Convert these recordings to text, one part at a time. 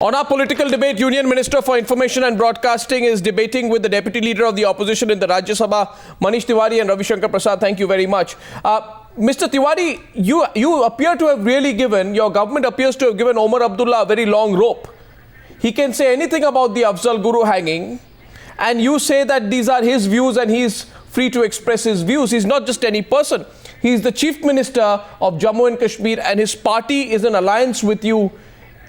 On our political debate, Union Minister for Information and Broadcasting is debating with the Deputy Leader of the Opposition in the Rajya Sabha, Manish Tiwari and Ravi Shankar Prasad. Thank you very much. Mr. Tiwari, you appear to have really given, your government appears to have given Omar Abdullah a very long rope. He can say anything about the Afzal Guru hanging, and you say that these are his views and he's free to express his views. He's not just any person. He's the Chief Minister of Jammu and Kashmir, and his party is in alliance with you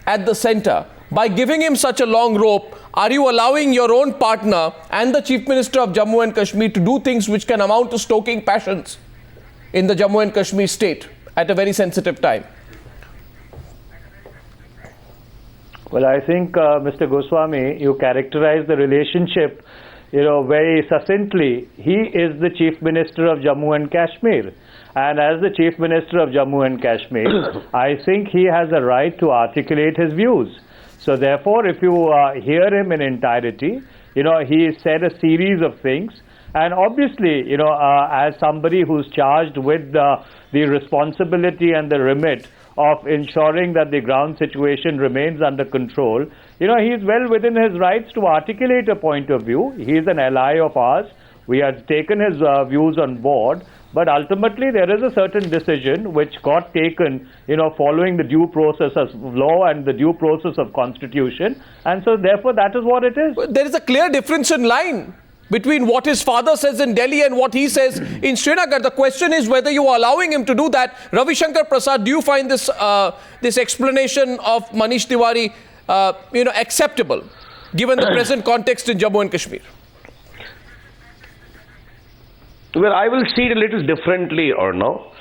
at the center. By giving him such a long rope, are you allowing your own partner and the Chief Minister of Jammu and Kashmir to do things which can amount to stoking passions in the Jammu and Kashmir state at a very sensitive time? Well, I think, Mr. Goswami, you characterize the relationship, very succinctly. He is the Chief Minister of Jammu and Kashmir. And as the Chief Minister of Jammu and Kashmir, I think he has a right to articulate his views. So therefore, if you hear him in entirety, he said a series of things. And obviously, as somebody who's charged with the responsibility and the remit of ensuring that the ground situation remains under control, he is well within his rights to articulate a point of view. He is an ally of ours. We have taken his views on board. But ultimately, there is a certain decision which got taken, following the due process of law and the due process of constitution. And so, therefore, that is what it is. But there is a clear difference in line between what his father says in Delhi and what he says in Srinagar. The question is whether you are allowing him to do that. Ravi Shankar Prasad, do you find this this explanation of Manish Tiwari, acceptable, given the present context in Jammu and Kashmir? Well, I will see it a little differently, or no.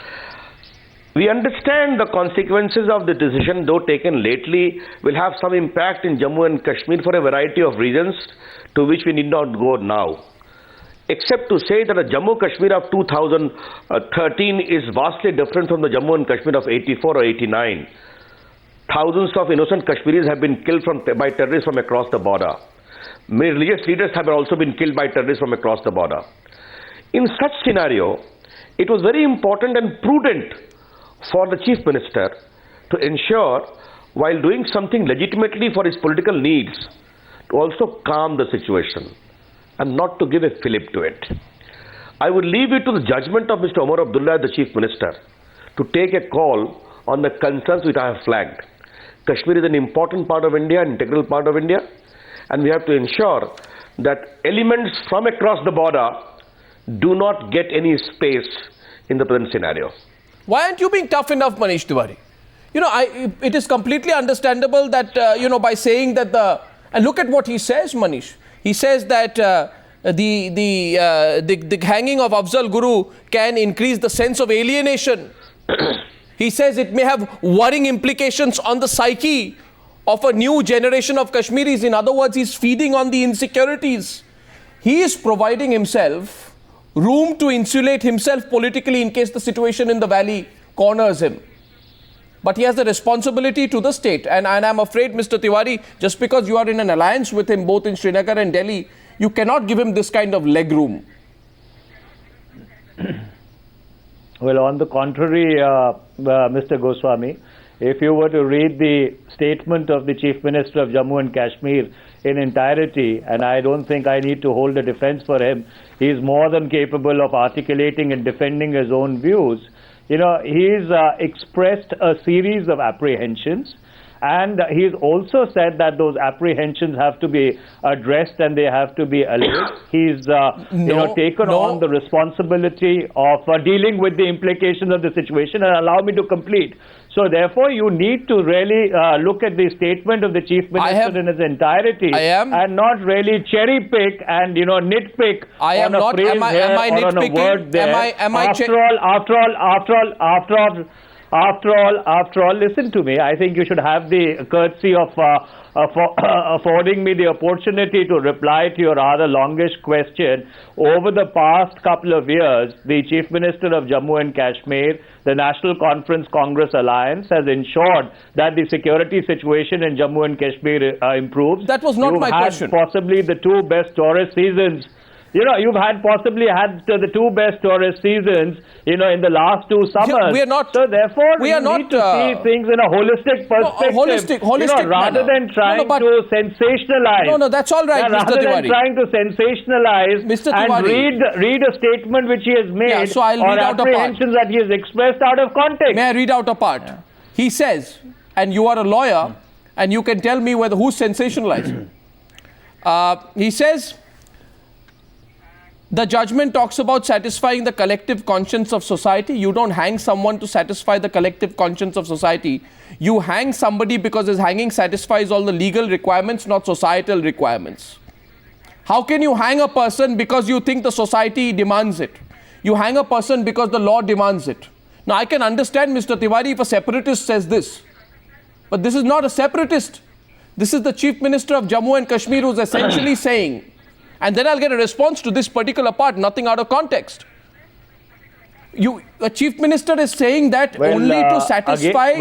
We understand the consequences of the decision, though taken lately, will have some impact in Jammu and Kashmir for a variety of reasons to which we need not go now. Except to say that the Jammu Kashmir of 2013 is vastly different from the Jammu and Kashmir of 84 or 89. Thousands of innocent Kashmiris have been killed by terrorists from across the border. Many religious leaders have also been killed by terrorists from across the border. In such scenario, it was very important and prudent for the Chief Minister to ensure, while doing something legitimately for his political needs, to also calm the situation and not to give a fillip to it. I would leave it to the judgment of Mr. Omar Abdullah, the Chief Minister, to take a call on the concerns which I have flagged. Kashmir is an important part of India, an integral part of India, and we have to ensure that elements from across the border do not get any space in the present scenario. Why aren't you being tough enough, Manish Tiwari? It is completely understandable that, by saying that and look at what he says, Manish. He says that the hanging of Afzal Guru can increase the sense of alienation. He says it may have worrying implications on the psyche of a new generation of Kashmiris. In other words, he's feeding on the insecurities. He is providing himself room to insulate himself politically in case the situation in the valley corners him. But he has the responsibility to the state. And I'm afraid, Mr. Tiwari, just because you are in an alliance with him both in Srinagar and Delhi, you cannot give him this kind of leg room. Well, on the contrary, Mr. Goswami, if you were to read the statement of the Chief Minister of Jammu and Kashmir in entirety, and I don't think I need to hold a defense for him, he is more than capable of articulating and defending his own views. He's expressed a series of apprehensions, and he's also said that those apprehensions have to be addressed and they have to be allayed. He's taken on the responsibility of dealing with the implications of the situation, and allow me to complete. So therefore, you need to really look at the statement of the Chief Minister in its entirety and not really cherry pick and nitpick on a phrase here or on a word there. After all, listen to me. I think you should have the courtesy of affording me the opportunity to reply to your rather longish question. Over the past couple of years, the Chief Minister of Jammu and Kashmir, the National Conference Congress Alliance, has ensured that the security situation in Jammu and Kashmir improves. That was not my question. Possibly the two best tourist seasons you've possibly had the two best tourist seasons, in the last 2 summers. We are not. So therefore, we are not need to see things in a holistic perspective. Holistic rather than trying to sensationalize. No, that's all right, Mr. Rather than Tiwari. trying to sensationalize Mr. and Tiwari. read a statement which he has made, Yeah, so I'll or read out a part. apprehensions that he has expressed out of context. May I read out a part? Yeah. He says, and you are a lawyer, and you can tell me who's sensationalized. He says, the judgment talks about satisfying the collective conscience of society. You don't hang someone to satisfy the collective conscience of society. You hang somebody because his hanging satisfies all the legal requirements, not societal requirements. How can you hang a person because you think the society demands it? You hang a person because the law demands it. Now, I can understand, Mr. Tiwari, if a separatist says this. But this is not a separatist. This is the Chief Minister of Jammu and Kashmir who's essentially saying, and then I'll get a response to this particular part, nothing out of context. A Chief Minister is saying that only to satisfy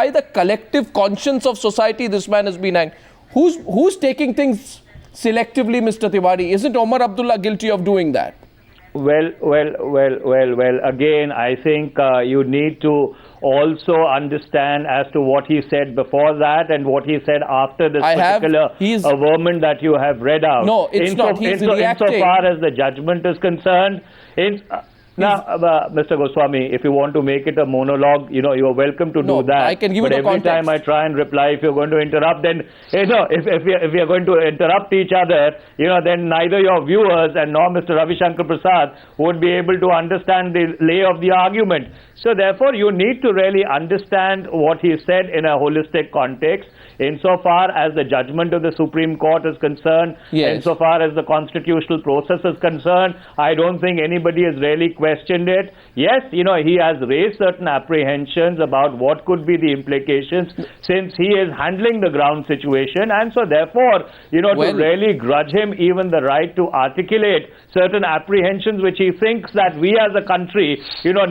the collective conscience of society this man has been hanged. Who's taking things selectively, Mr. Tiwari? Isn't Omar Abdullah guilty of doing that? Well, again, I think you need to also understand as to what he said before that and what he said after this vermin that you have read out. No, it's not. He's reacting. Insofar as the judgment is concerned, now, Mr. Goswami, if you want to make it a monologue, you are welcome to do that. I can give but you the every time I try and reply, if you're going to interrupt, then if we are going to interrupt each other, then neither your viewers and nor Mr. Ravi Shankar Prasad would be able to understand the lay of the argument. So therefore, you need to really understand what he said in a holistic context. Insofar as the judgment of the Supreme Court is concerned, insofar as the constitutional process is concerned, I don't think anybody has really questioned it. Yes, he has raised certain apprehensions about what could be the implications since he is handling the ground situation, and so therefore, to really grudge him even the right to articulate certain apprehensions which he thinks that we as a country,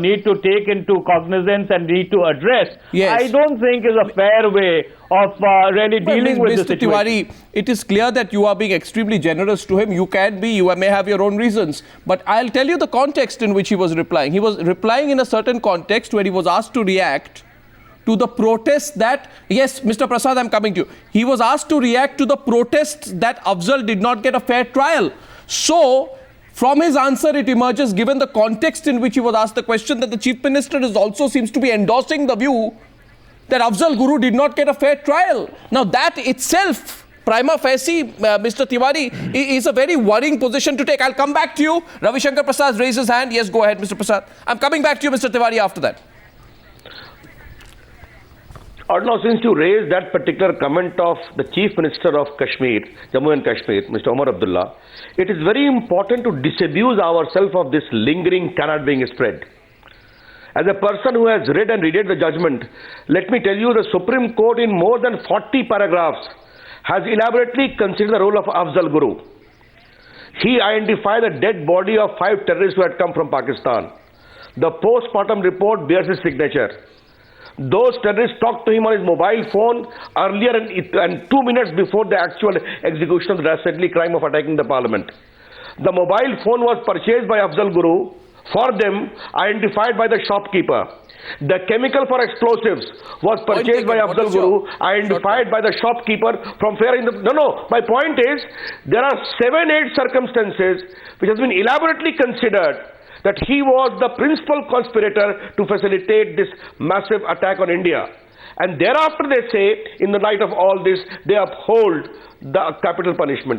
need to take into cognizance and need to address, I don't think is a fair way of really dealing with the situation. Mr. Tiwari, it is clear that you are being extremely generous to him. You may have your own reasons. But I'll tell you the context in which he was replying. He was replying in a certain context where he was asked to react to the protests that, yes, Mr. Prasad, I'm coming to you. He was asked to react to the protests that Afzal did not get a fair trial. So, from his answer, it emerges, given the context in which he was asked the question, that the Chief Minister also seems to be endorsing the view that Afzal Guru did not get a fair trial. Now that itself, prima facie, Mr. Tiwari, is a very worrying position to take. I'll come back to you. Ravi Shankar Prasad raised his hand. Yes, go ahead, Mr. Prasad. I'm coming back to you, Mr. Tiwari, after that. Now, since you raised that particular comment of the Chief Minister of Kashmir, Jammu and Kashmir, Mr. Omar Abdullah, it is very important to disabuse ourselves of this lingering cannot being spread. As a person who has read and read the judgment, let me tell you the Supreme Court in more than 40 paragraphs has elaborately considered the role of Afzal Guru. He identified the dead body of 5 terrorists who had come from Pakistan. The post-mortem report bears his signature. Those terrorists talked to him on his mobile phone earlier and 2 minutes before the actual execution of the dastardly crime of attacking the parliament. The mobile phone was purchased by Afzal Guru, for them identified by the shopkeeper. The chemical for explosives was purchased by Afzal Guru, identified by the shopkeeper from fair in the... No, my point is, there are 7-8 circumstances which has been elaborately considered that he was the principal conspirator to facilitate this massive attack on India. And thereafter they say, in the light of all this, they uphold the capital punishment.